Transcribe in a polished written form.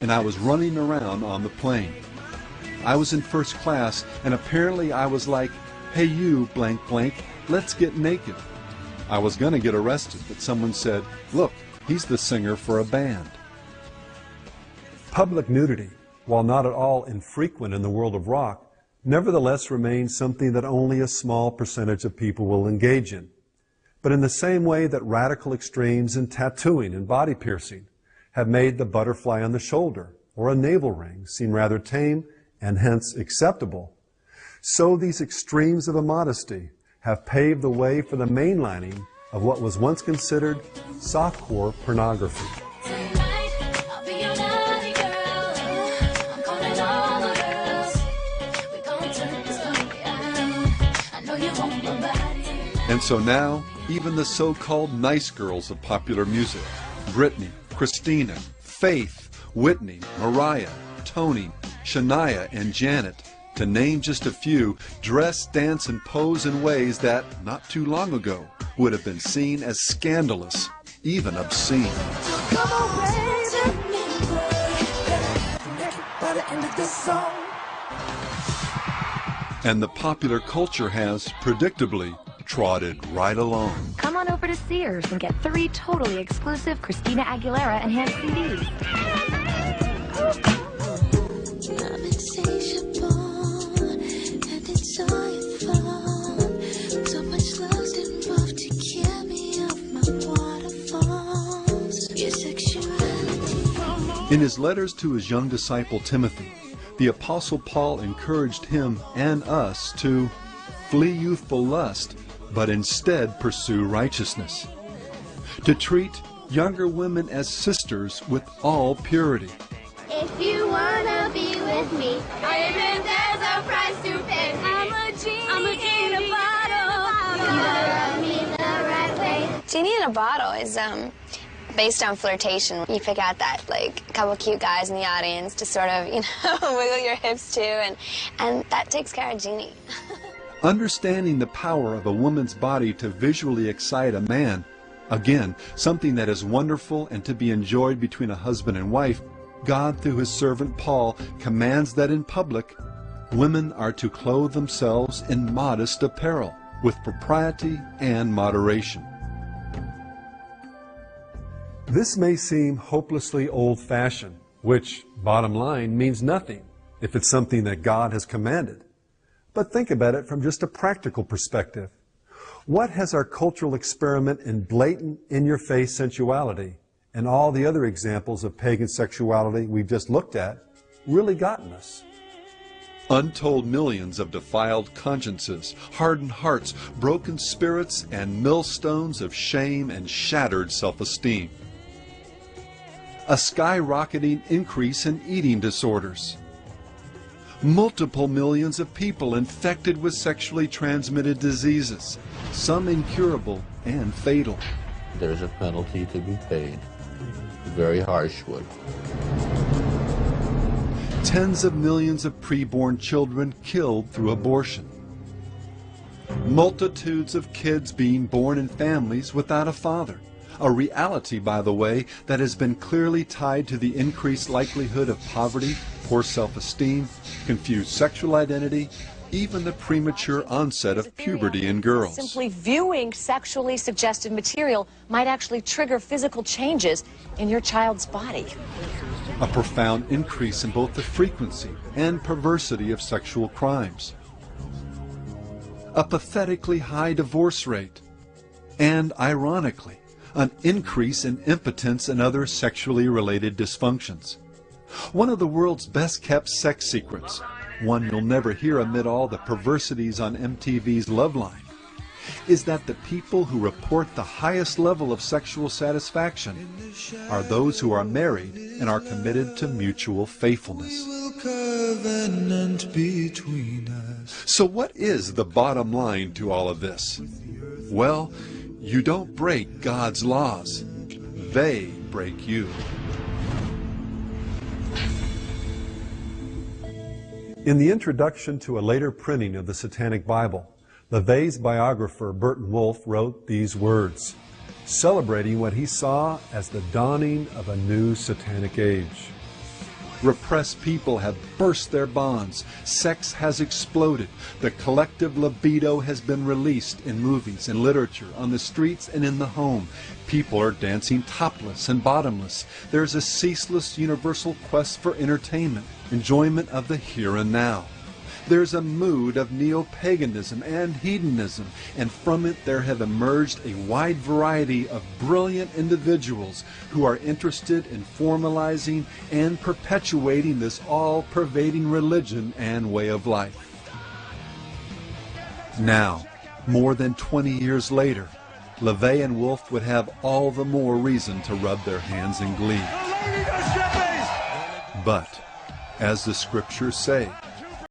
and I was running around on the plane. I was in first class, and apparently I was like, "Hey you, blank blank, let's get naked." I was gonna get arrested, but someone said, "Look, he's the singer for a band." Public nudity, while not at all infrequent in the world of rock, nevertheless remains something that only a small percentage of people will engage in. But in the same way that radical extremes in tattooing and body piercing have made the butterfly on the shoulder or a navel ring seem rather tame and hence acceptable, so these extremes of immodesty have paved the way for the mainlining of what was once considered softcore pornography. And so now, even the so-called nice girls of popular music, Britney, Christina, Faith, Whitney, Mariah, Tony, Shania, and Janet, to name just a few, dress, dance, and pose in ways that, not too long ago, would have been seen as scandalous, even obscene. And the popular culture has, predictably, trotted right along. Come on over to Sears and get 3 totally exclusive Christina Aguilera enhanced CDs. In his letters to his young disciple Timothy, the Apostle Paul encouraged him and us to flee youthful lust, but instead pursue righteousness, to treat younger women as sisters with all purity. If you wanna be with me, even there's a price to pay. I'm a genie in a bottle. You gotta love me the right way. Genie in a bottle is based on flirtation. You pick out that couple cute guys in the audience to sort of, wiggle your hips to, and that takes care of Genie. Understanding the power of a woman's body to visually excite a man, again, something that is wonderful and to be enjoyed between a husband and wife, God, through his servant Paul, commands that in public, women are to clothe themselves in modest apparel, with propriety and moderation. This may seem hopelessly old-fashioned, which, bottom line, means nothing if it's something that God has commanded. But think about it from just a practical perspective. What has our cultural experiment in blatant, in-your-face sensuality and all the other examples of pagan sexuality we've just looked at really gotten us? Untold millions of defiled consciences, hardened hearts, broken spirits, and millstones of shame and shattered self-esteem. A skyrocketing increase in eating disorders. Multiple millions of people infected with sexually transmitted diseases, some incurable and fatal. There's a penalty to be paid, a very harsh one. Tens of millions of preborn children killed through abortion. Multitudes of kids being born in families without a father. A reality, by the way, that has been clearly tied to the increased likelihood of poverty, poor self-esteem, confused sexual identity, even the premature onset of puberty in girls. Simply viewing sexually suggestive material might actually trigger physical changes in your child's body. A profound increase in both the frequency and perversity of sexual crimes. A pathetically high divorce rate. And, ironically, an increase in impotence and other sexually related dysfunctions. One of the world's best-kept sex secrets, one you'll never hear amid all the perversities on MTV's Loveline, is that the people who report the highest level of sexual satisfaction are those who are married and are committed to mutual faithfulness. So what is the bottom line to all of this? Well, you don't break God's laws. They break you. In the introduction to a later printing of the Satanic Bible, LaVey's biographer Burton Wolfe wrote these words, celebrating what he saw as the dawning of a new satanic age. Repressed people have burst their bonds. Sex has exploded. The collective libido has been released in movies, in literature, on the streets, and in the home. People are dancing topless and bottomless. There's a ceaseless universal quest for entertainment, enjoyment of the here and now. There's a mood of neo-paganism and hedonism, and from it there have emerged a wide variety of brilliant individuals who are interested in formalizing and perpetuating this all-pervading religion and way of life. Now, more than 20 years later, LaVey and Wolf would have all the more reason to rub their hands in glee. But, as the scriptures say,